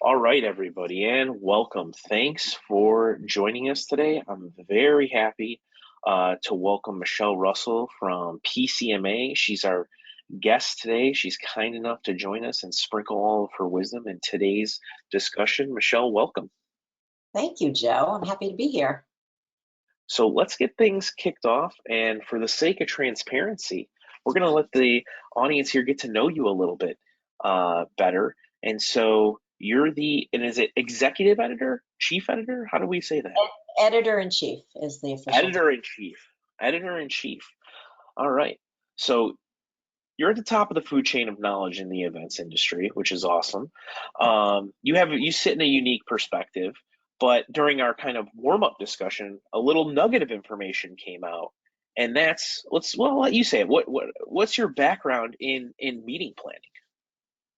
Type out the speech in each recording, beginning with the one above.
All right, everybody, and welcome. Thanks for joining us today. I'm very happy to welcome Michelle Russell from PCMA. She's our guest today. She's kind enough to join us and sprinkle all of her wisdom in today's discussion. Michelle, welcome. Thank you, Joe. I'm happy to be here. So let's get things kicked off. And for the sake of transparency, we're going to let the audience here get to know you a little bit better. And so and is it executive editor, chief editor? How do we say that? Editor-in-chief is the official title. Editor-in-chief. Editor-in-chief. All right. So you're at the top of the food chain of knowledge in the events industry, which is awesome. You sit in a unique perspective, but during our kind of warm-up discussion, a little nugget of information came out, and I'll let you say it. What's your background in meeting planning?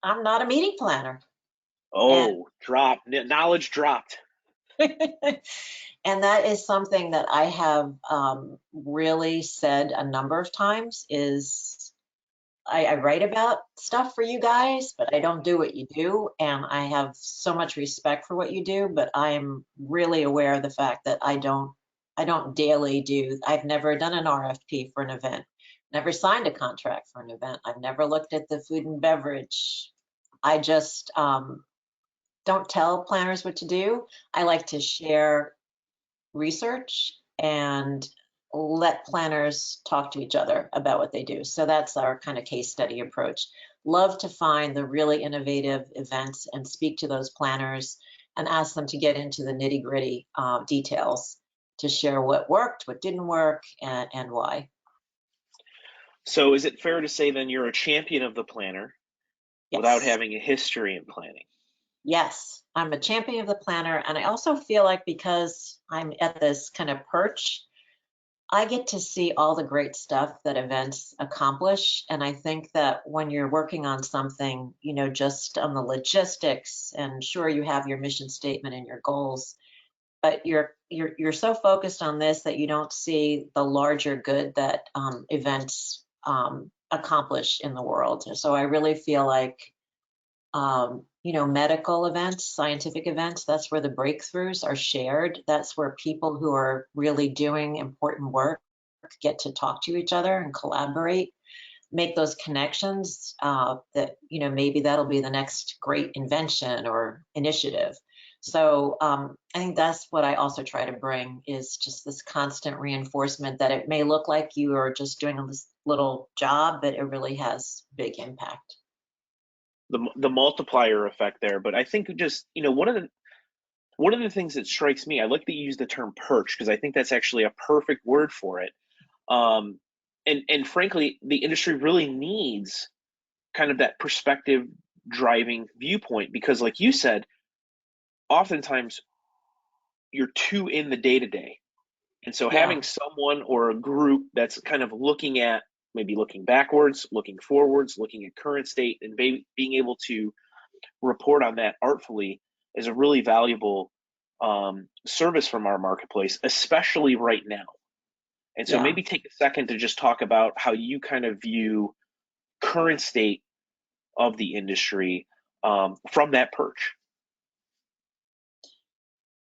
I'm not a meeting planner. Oh, knowledge dropped. And that is something that I have really said a number of times is I write about stuff for you guys, but I don't do what you do. And I have so much respect for what you do, but I'm really aware of the fact that I don't daily do. I've never done an RFP for an event, never signed a contract for an event. I've never looked at the food and beverage. I just don't tell planners what to do. I like to share research and let planners talk to each other about what they do. So that's our kind of case study approach. Love to find the really innovative events and speak to those planners and ask them to get into the nitty-gritty details to share what worked, what didn't work, and why. So is it fair to say then you're a champion of the planner without having a history in planning? Yes, I'm a champion of the planner. And I also feel like because I'm at this kind of perch, I get to see all the great stuff that events accomplish. And I think that when you're working on something, just on the logistics, and sure, you have your mission statement and your goals, but you're so focused on this that you don't see the larger good that events accomplish in the world. So I really feel like medical events, scientific events, that's where the breakthroughs are shared. That's where people who are really doing important work get to talk to each other and collaborate, make those connections that, maybe that'll be the next great invention or initiative. So I think that's what I also try to bring is just this constant reinforcement that it may look like you are just doing this little job, but it really has big impact. The multiplier effect there, but I think just one of the things that strikes me, I like that you use the term perch because I think that's actually a perfect word for it. And frankly, the industry really needs kind of that perspective driving viewpoint because, like you said, oftentimes you're too in the day to day, and so having someone or a group that's kind of maybe looking backwards, looking forwards, looking at current state, and being able to report on that artfully is a really valuable service from our marketplace, especially right now. And so maybe take a second to just talk about how you kind of view current state of the industry from that perch.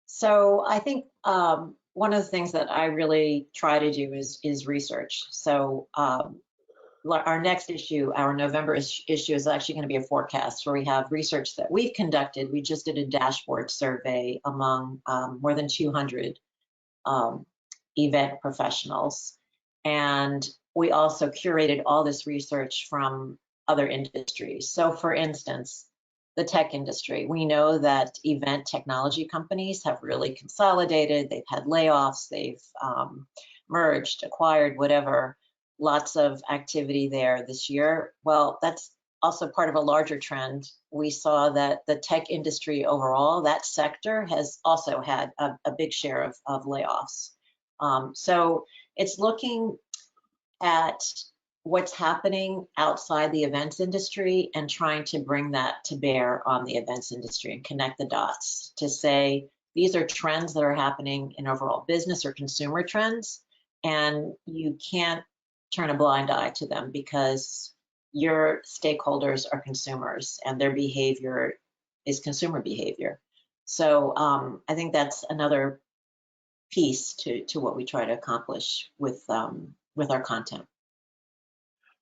So I think one of the things that I really try to do is research. So our next issue, our November issue, is actually going to be a forecast where we have research that we've conducted. We just did a dashboard survey among more than 200 event professionals. And we also curated all this research from other industries. So for instance, the tech industry, we know that event technology companies have really consolidated. They've had layoffs, they've merged, acquired, whatever. Lots of activity there this year. Well, that's also part of a larger trend. We saw that the tech industry overall, that sector has also had a big share of layoffs. So it's looking at what's happening outside the events industry and trying to bring that to bear on the events industry and connect the dots to say, these are trends that are happening in overall business or consumer trends, and you can't turn a blind eye to them because your stakeholders are consumers and their behavior is consumer behavior. So I think that's another piece to what we try to accomplish with our content.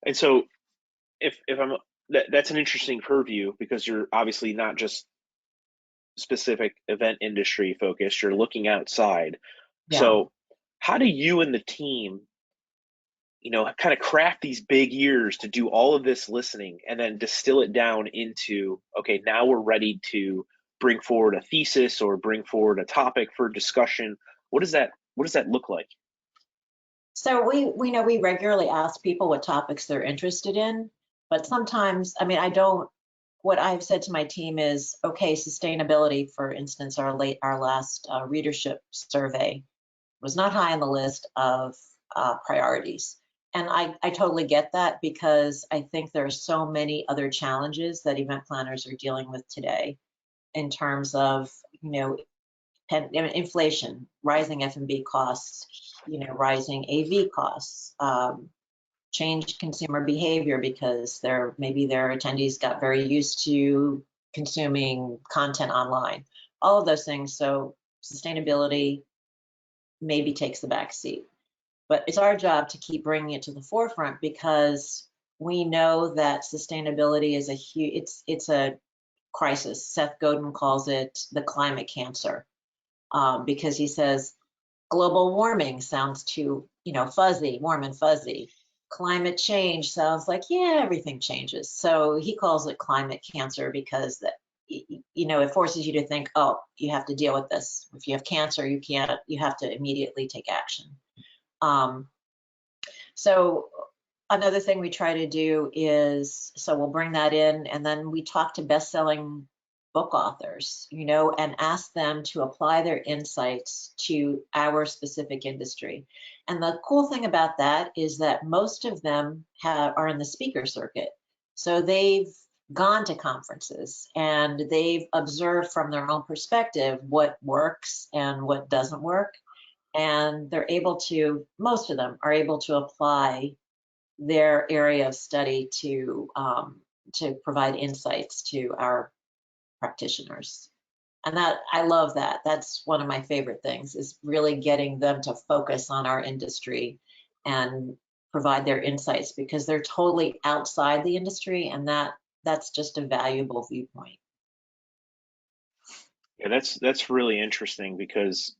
And so if I'm that's an interesting purview because you're obviously not just specific event industry focused, you're looking outside. Yeah. So how do you and the team, kind of craft these big ears to do all of this listening and then distill it down into, okay, now we're ready to bring forward a thesis or bring forward a topic for discussion. What does that look like? So we know we regularly ask people what topics they're interested in, but sometimes, I mean, what I've said to my team is, okay, sustainability, for instance, our last readership survey was not high on the list of priorities. And I totally get that because I think there are so many other challenges that event planners are dealing with today in terms of, inflation, rising F&B costs, rising AV costs, changed consumer behavior because maybe their attendees got very used to consuming content online, all of those things. So sustainability maybe takes the back seat. But it's our job to keep bringing it to the forefront because we know that sustainability is it's a crisis. Seth Godin calls it the climate cancer because he says global warming sounds too fuzzy, warm and fuzzy. Climate change sounds like everything changes. So he calls it climate cancer because it forces you to think, oh, you have to deal with this. If you have cancer, you have to immediately take action. Um, so another thing we try to do is, so we'll bring that in and then we talk to best-selling book authors, and ask them to apply their insights to our specific industry. And the cool thing about that is that most of them are in the speaker circuit. So they've gone to conferences and they've observed from their own perspective what works and what doesn't work. And most of them are able to apply their area of study to provide insights to our practitioners. And I love that. That's one of my favorite things is really getting them to focus on our industry and provide their insights because they're totally outside the industry and that's just a valuable viewpoint. Yeah, that's really interesting because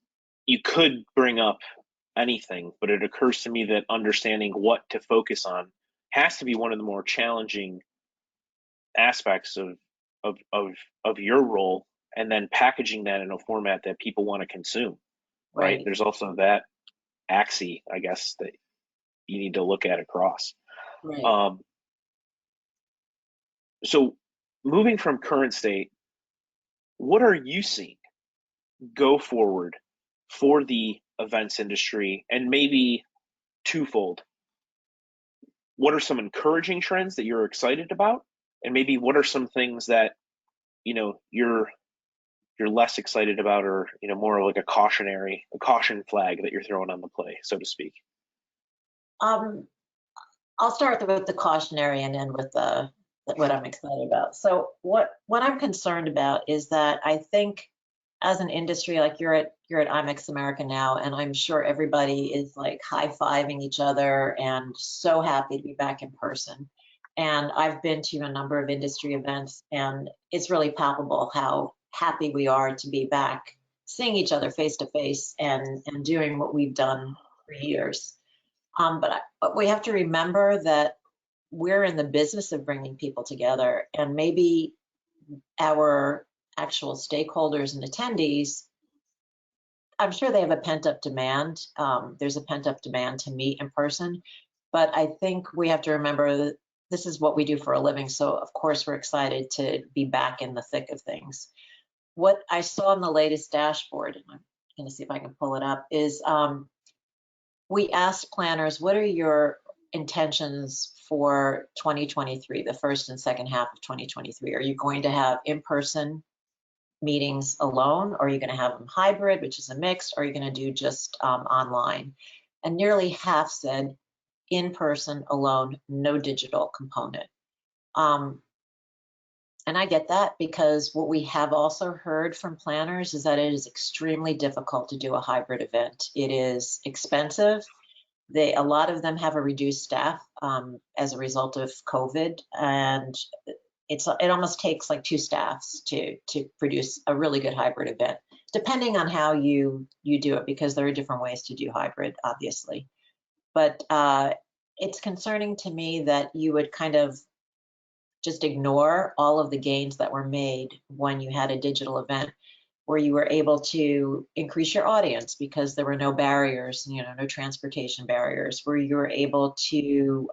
you could bring up anything, but it occurs to me that understanding what to focus on has to be one of the more challenging aspects of your role, and then packaging that in a format that people want to consume, right? Right, There's also that axis, I guess, that you need to look at across. right. Um, so moving from current state, what are you seeing go forward for the events industry, and maybe twofold? What are some encouraging trends that you're excited about, and maybe what are some things that you're less excited about, or more like a caution flag that you're throwing on the play, so to speak? Um, I'll start with the cautionary and end with what I'm excited about. So what I'm concerned about is that I think as an industry, like you're at IMEX America now, and I'm sure everybody is like high-fiving each other and so happy to be back in person. And I've been to a number of industry events, and it's really palpable how happy we are to be back, seeing each other face to face and doing what we've done for years. But we have to remember that we're in the business of bringing people together, and maybe our actual stakeholders and attendees, I'm sure they have a pent up demand. There's a pent up demand to meet in person, but I think we have to remember that this is what we do for a living. So of course we're excited to be back in the thick of things. What I saw in the latest dashboard, and I'm going to see if I can pull it up, is we asked planners, what are your intentions for 2023, the first and second half of 2023? Are you going to have in-person meetings alone? Or are you going to have them hybrid, which is a mix? Or are you going to do just online? And nearly half said in person alone, no digital component. Um, And I get that, because what we have also heard from planners is that it is extremely difficult to do a hybrid event. It is expensive. A lot of them have a reduced staff as a result of COVID, and it almost takes like two staffs to produce a really good hybrid event, depending on how you do it, because there are different ways to do hybrid, obviously. But it's concerning to me that you would kind of just ignore all of the gains that were made when you had a digital event, where you were able to increase your audience because there were no barriers, no transportation barriers, where you were able to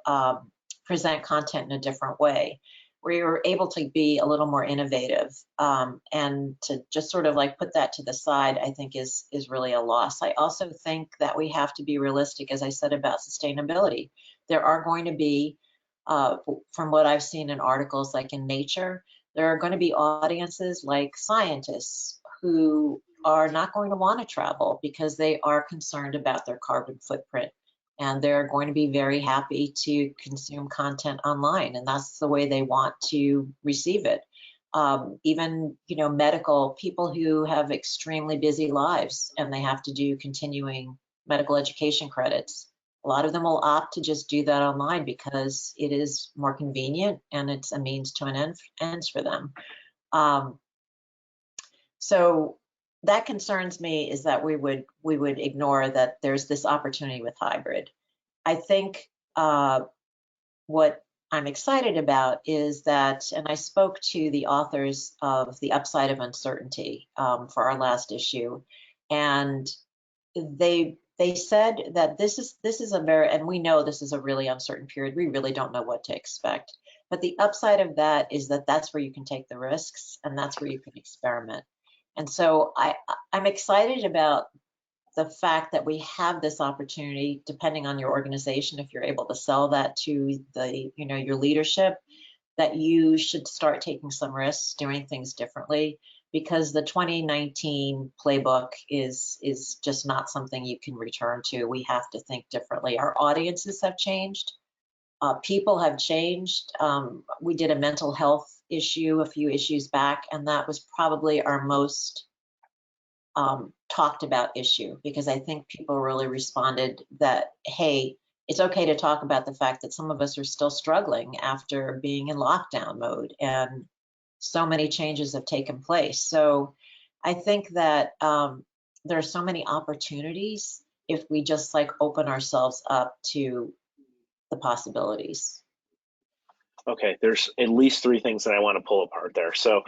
present content in a different way, where you were able to be a little more innovative, and to just sort of like put that to the side, I think is really a loss. I also think that we have to be realistic, as I said, about sustainability. There are going to be, from what I've seen in articles like in Nature, there are going to be audiences like scientists who are not going to want to travel because they are concerned about their carbon footprint. And they're going to be very happy to consume content online, and that's the way they want to receive it. Even, medical people who have extremely busy lives and they have to do continuing medical education credits. A lot of them will opt to just do that online because it is more convenient and it's a means to an end for them. So that concerns me, is that we would ignore that there's this opportunity with hybrid. I think what I'm excited about is that, and I spoke to the authors of The Upside of Uncertainty for our last issue, and they said that this is a very, and we know this is a really uncertain period. We really don't know what to expect. But the upside of that is that that's where you can take the risks, and that's where you can experiment. And so I'm excited about the fact that we have this opportunity, depending on your organization, if you're able to sell that to your leadership, that you should start taking some risks, doing things differently, because the 2019 playbook is just not something you can return to. We have to think differently. Our audiences have changed. People have changed. We did a mental health issue a few issues back, and that was probably our most talked about issue, because I think people really responded that, hey, it's okay to talk about the fact that some of us are still struggling after being in lockdown mode, and so many changes have taken place. So I think that there are so many opportunities if we just like open ourselves up to the possibilities. Okay, there's at least three things that I want to pull apart there. So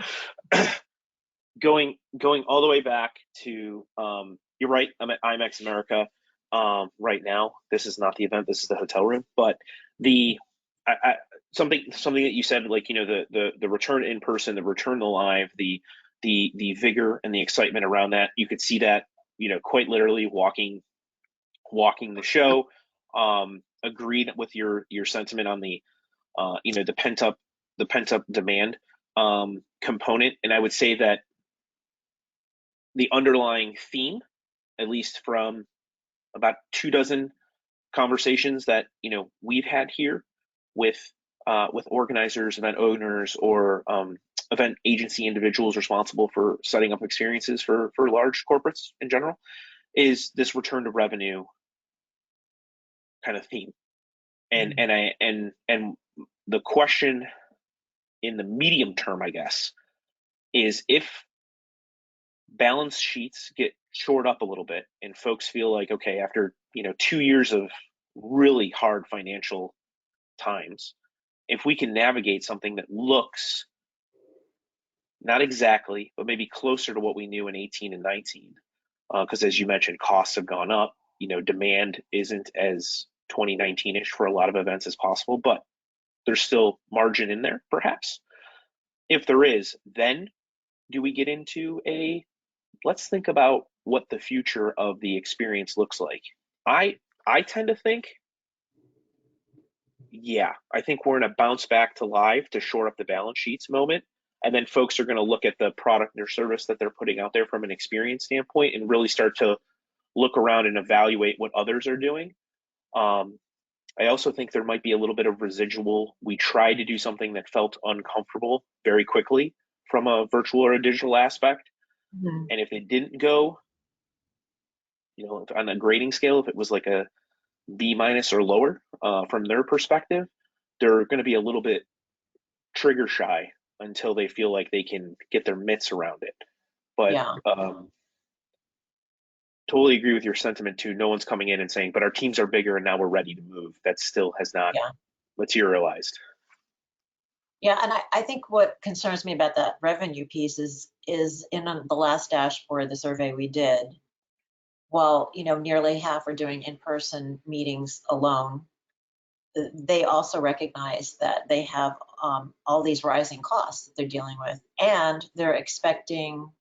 going all the way back to you're right, I'm at IMAX America right now. This is not the event, this is the hotel room. But the something that you said, like, the return in person, the return to live, the vigor and the excitement around that, you could see that, quite literally walking the show. Agreed with your sentiment on the the pent up demand component. And I would say that the underlying theme, at least from about 24 conversations that we've had here with organizers, event owners, or event agency individuals responsible for setting up experiences for large corporates in general, is this return to revenue kind of theme. And the question in the medium term, I guess, is if balance sheets get shored up a little bit and folks feel like, okay, after 2 years of really hard financial times, if we can navigate something that looks not exactly, but maybe closer to what we knew in 18 and 19, because as you mentioned, costs have gone up. Demand isn't as 2019-ish for a lot of events as possible, but there's still margin in there, perhaps. If there is, then do we get into let's think about what the future of the experience looks like? I tend to think, yeah, I think we're in a bounce back to live to shore up the balance sheets moment. And then folks are going to look at the product or service that they're putting out there from an experience standpoint and really start to look around and evaluate what others are doing. I also think there might be a little bit of residual. We tried to do something that felt uncomfortable very quickly from a virtual or a digital aspect. Mhm. And if it didn't go, on a grading scale, if it was like a B minus or lower from their perspective, they're going to be a little bit trigger shy until they feel like they can get their mitts around it. But Yeah, totally agree with your sentiment too. No one's coming in and saying, but our teams are bigger and now we're ready to move. That still has not yeah. materialized. Yeah, and I think what concerns me about that revenue piece is in the last dashboard, the survey we did, while, nearly half are doing in-person meetings alone, they also recognize that they have all these rising costs that they're dealing with, and they're expecting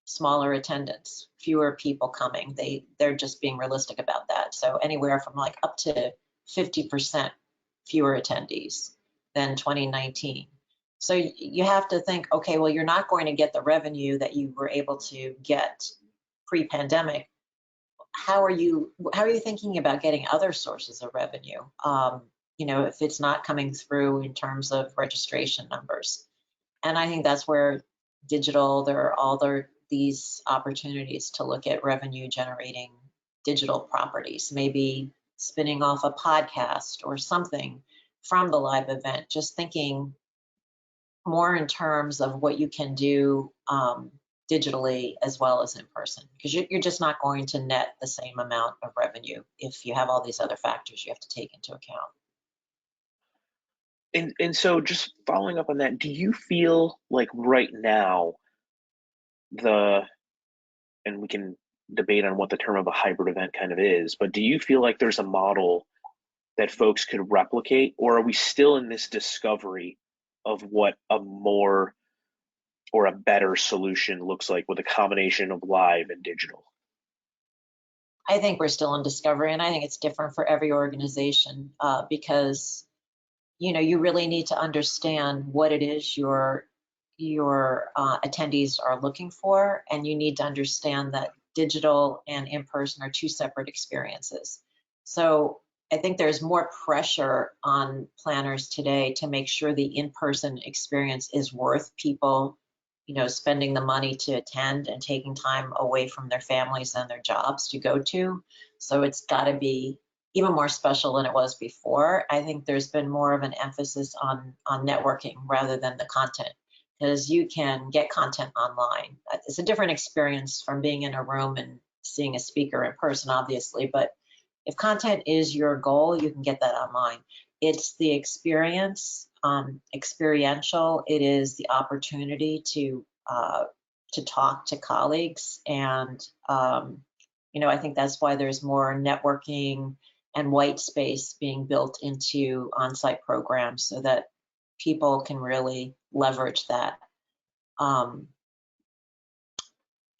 smaller attendance, fewer people coming. They're just being realistic about that. So anywhere from like up to 50% fewer attendees than 2019. So you have to think, okay, well, you're not going to get the revenue that you were able to get pre-pandemic. How are you thinking about getting other sources of revenue? If it's not coming through in terms of registration numbers. And I think that's where digital, there are these opportunities to look at revenue generating digital properties, maybe spinning off a podcast or something from the live event, just thinking more in terms of what you can do digitally as well as in person, because you're just not going to net the same amount of revenue if you have all these other factors you have to take into account. And so just following up on that, do you feel like right now the and we can debate on what the term of a hybrid event kind of is, but do you feel like there's a model that folks could replicate, or are we still in this discovery of what a more or a better solution looks like with a combination of live and digital? I think we're still in discovery, and I think it's different for every organization because you really need to understand what it is your attendees are looking for, and you need to understand that digital and in person are two separate experiences. So I think there's more pressure on planners today to make sure the in-person experience is worth people, spending the money to attend and taking time away from their families and their jobs to go to. So it's got to be even more special than it was before. I think there's been more of an emphasis on networking rather than the content, because you can get content online. It's a different experience from being in a room and seeing a speaker in person, obviously, but if content is your goal, you can get that online. It's the experience, experiential. It is the opportunity to talk to colleagues, and I think that's why there's more networking and white space being built into on-site programs so that people can really leverage that. Um,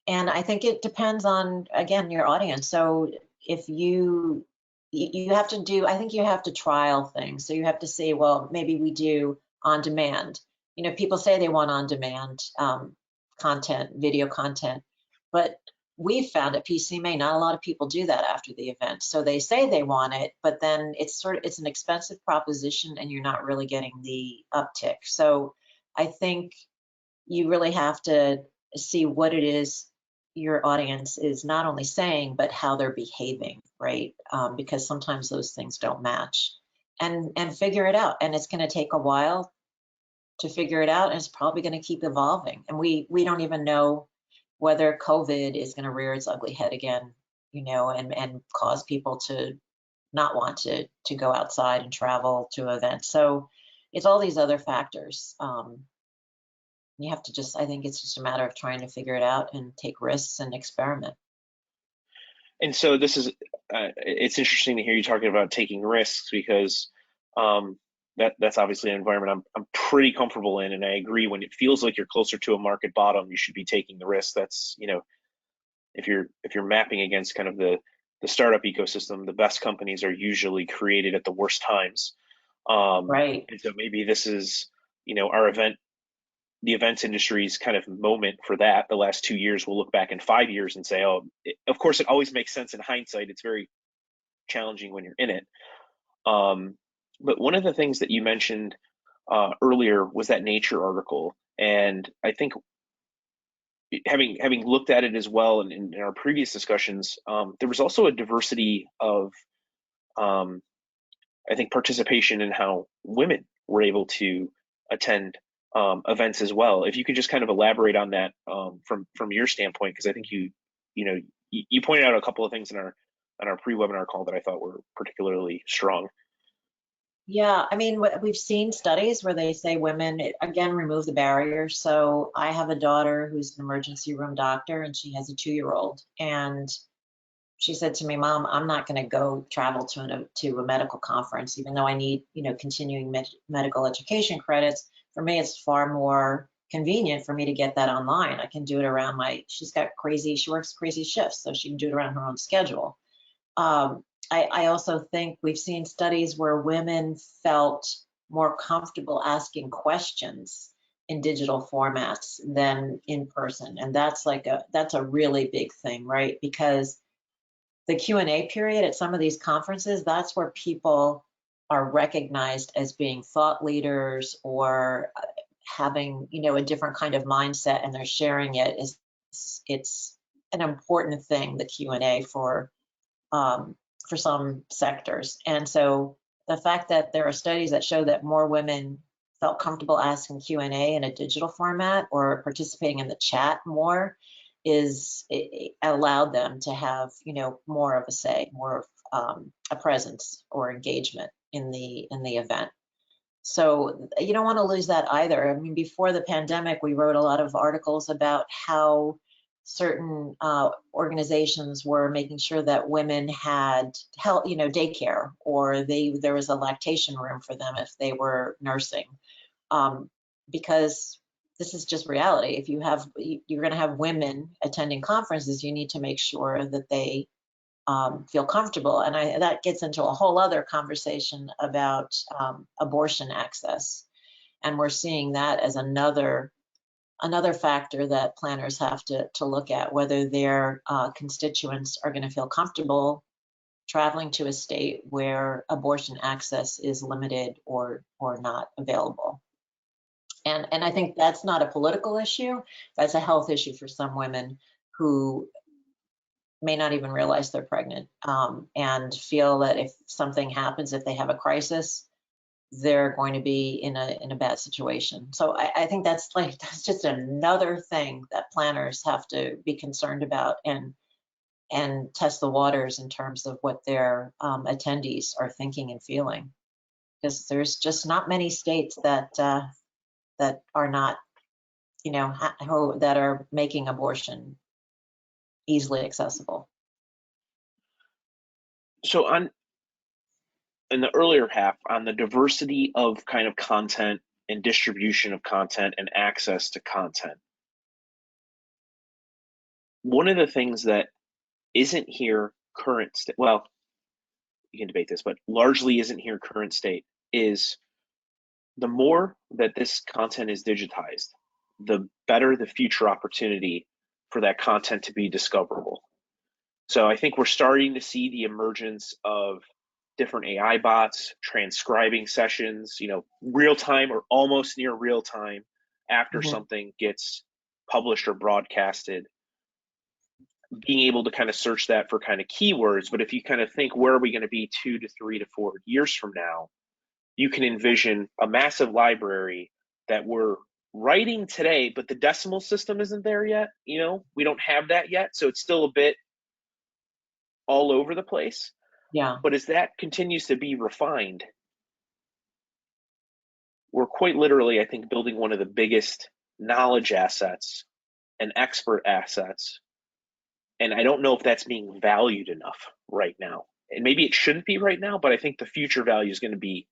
and I think it depends on, again, your audience. So if you have to do, I think you have to trial things. So you have to say, well, maybe we do on demand. People say they want on demand content, video content, but we've found at PCMA, not a lot of people do that after the event. So they say they want it, but then it's an expensive proposition and you're not really getting the uptick. So I think you really have to see what it is your audience is not only saying, but how they're behaving, right? Because sometimes those things don't match, and figure it out. And it's going to take a while to figure it out, and it's probably going to keep evolving. And we don't even know whether COVID is going to rear its ugly head again, and cause people to not want to go outside and travel to events. So it's all these other factors. You have to I think it's just a matter of trying to figure it out and take risks and experiment. And so this is it's interesting to hear you talking about taking risks because that's obviously an environment I'm pretty comfortable in, and I agree when it feels like you're closer to a market bottom, you should be taking the risk. That's if you're mapping against kind of the startup ecosystem, the best companies are usually created at the worst times. Right. And so maybe this is our event the events industry's kind of moment for that. The last 2 years, we'll look back in 5 years and say, oh, of course, it always makes sense in hindsight. It's very challenging when you're in it. But one of the things that you mentioned earlier was that Nature article, and I think having looked at it as well in our previous discussions, there was also a diversity of um, I think participation in how women were able to attend events as well. If you could just kind of elaborate on that from your standpoint, because I think you know you pointed out a couple of things in our pre-webinar call that I thought were particularly strong. Yeah, I mean, we've seen studies where they say women, again, remove the barriers. So I have a daughter who's an emergency room doctor, and she has a 2-year-old. And she said to me, Mom, I'm not going to go travel to a medical conference, even though I need, continuing medical education credits. For me, it's far more convenient for me to get that online. I can do it around she works crazy shifts, so she can do it around her own schedule. Um, I also think we've seen studies where women felt more comfortable asking questions in digital formats than in person. And that's a really big thing, right? Because the Q&A period at some of these conferences, that's where people are recognized as being thought leaders or having, a different kind of mindset, and they're sharing it. It's an important thing, the Q&A um, for some sectors. And so the fact that there are studies that show that more women felt comfortable asking Q&A in a digital format or participating in the chat more it allowed them to have, more of a say, more of a presence or engagement in the event. So you don't want to lose that either. I mean, before the pandemic, we wrote a lot of articles about how certain organizations were making sure that women had health, daycare, or there was a lactation room for them if they were nursing, because this is just reality. If you're going to have women attending conferences, you need to make sure that they feel comfortable. And that gets into a whole other conversation about abortion access. And we're seeing that as another factor that planners have to look at, whether their constituents are going to feel comfortable traveling to a state where abortion access is limited or not available. And I think that's not a political issue. That's a health issue for some women who may not even realize they're pregnant, and feel that if something happens, if they have a crisis, they're going to be in a bad situation. So I think that's just another thing that planners have to be concerned about and test the waters in terms of what their attendees are thinking and feeling, because there's just not many states that are not, that are making abortion easily accessible. So on in the earlier half on the diversity of kind of content and distribution of content and access to content, one of the things that isn't here current state, well, you can debate this, but largely isn't here current state, is the more that this content is digitized, the better the future opportunity for that content to be discoverable. So I think we're starting to see the emergence of different AI bots transcribing sessions, real time or almost near real time after Mm-hmm. something gets published or broadcasted, being able to kind of search that for kind of keywords. But if you kind of think, where are we going to be 2 to 3 to 4 years from now, you can envision a massive library that we're writing today, but the decimal system isn't there yet. We don't have that yet. So it's still a bit all over the place. Yeah. But as that continues to be refined, we're quite literally, I think, building one of the biggest knowledge assets and expert assets. And I don't know if that's being valued enough right now. And maybe it shouldn't be right now, but I think the future value is going to be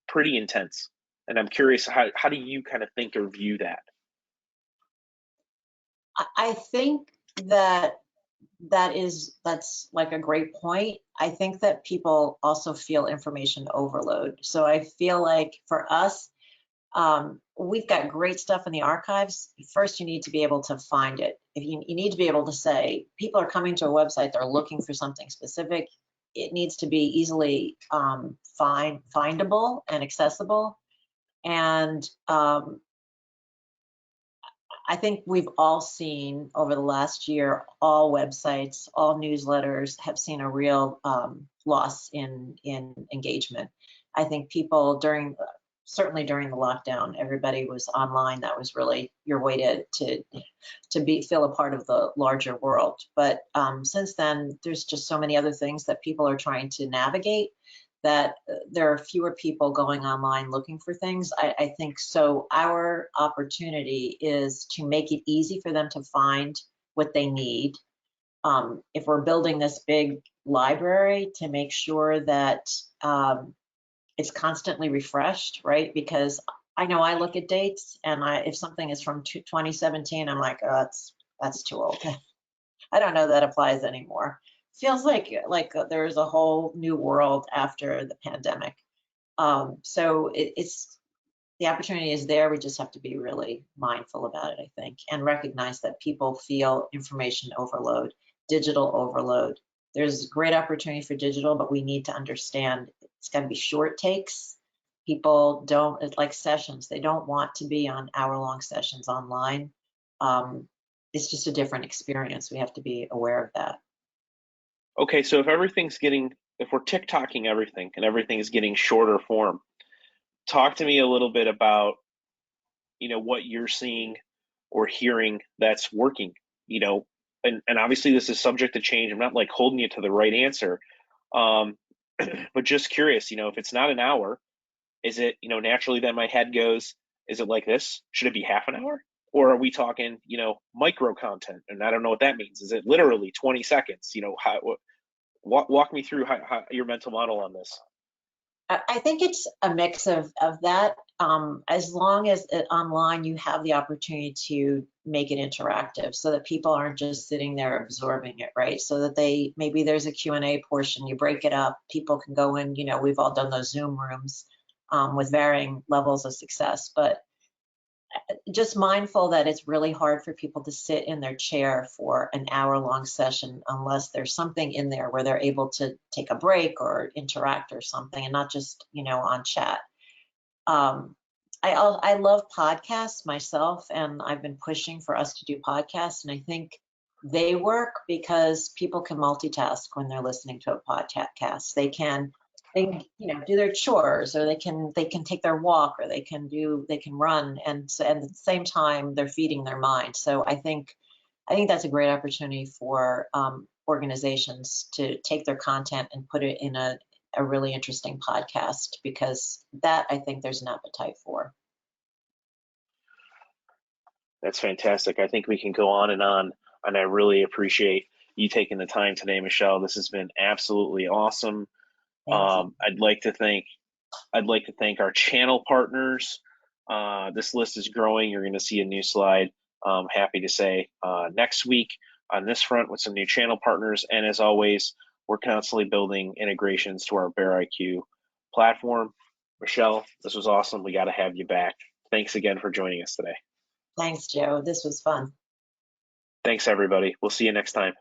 pretty intense. And I'm curious, how do you kind of think or view that? I think that's like a great point. I think that people also feel information overload. So I feel like for us, we've got great stuff in the archives. First, you need to be able to find it. If you need to be able to say, people are coming to a website, they're looking for something specific. it needs to be easily findable and accessible. And I think we've all seen over the last year, all websites, all newsletters have seen a real loss in engagement. I think people certainly during the lockdown, everybody was online. That was really your way to feel a part of the larger world. But since then, there's just so many other things that people are trying to navigate, that there are fewer people going online looking for things. I think so. Our opportunity is to make it easy for them to find what they need. If we're building this big library, to make sure that it's constantly refreshed, right? Because I know I look at dates, and if something is from 2017, I'm like, oh, that's too old. I don't know that applies anymore. Feels like there's a whole new world after the pandemic. So it's the opportunity is there. We just have to be really mindful about it, I think, and recognize that people feel information overload, digital overload. There's great opportunity for digital, but we need to understand it's got to be short takes. People don't, it's like sessions. They don't want to be on hour-long sessions online. It's just a different experience. We have to be aware of that. Okay, so if we're TikToking everything and everything is getting shorter form, talk to me a little bit about, what you're seeing or hearing that's working, and obviously this is subject to change. I'm not like holding you to the right answer, but just curious, if it's not an hour, is it, naturally then my head goes, is it like this? Should it be half an hour? Or are we talking, micro content? And I don't know what that means. Is it literally 20 seconds? Walk me through how your mental model on this. I think it's a mix of that. As long as online, you have the opportunity to make it interactive so that people aren't just sitting there absorbing it, right? So that maybe there's a Q&A portion, you break it up, people can go in, we've all done those Zoom rooms with varying levels of success, but just mindful that it's really hard for people to sit in their chair for an hour-long session unless there's something in there where they're able to take a break or interact or something, and not just on chat. I love podcasts myself, and I've been pushing for us to do podcasts, and I think they work because people can multitask when they're listening to a podcast. They can do their chores, or they can take their walk, or they can run, and at the same time they're feeding their mind. So I think that's a great opportunity for organizations to take their content and put it in a really interesting podcast, because that I think there's an appetite for. That's fantastic. I think we can go on, and I really appreciate you taking the time today, Michelle. This has been absolutely awesome. Thank you. I'd like to thank our channel partners. This list is growing. You're going to see a new slide. Happy to say next week on this front with some new channel partners. And as always, we're constantly building integrations to our BearIQ platform. Michelle, this was awesome. We got to have you back. Thanks again for joining us today. Thanks, Joe. This was fun. Thanks, everybody. We'll see you next time.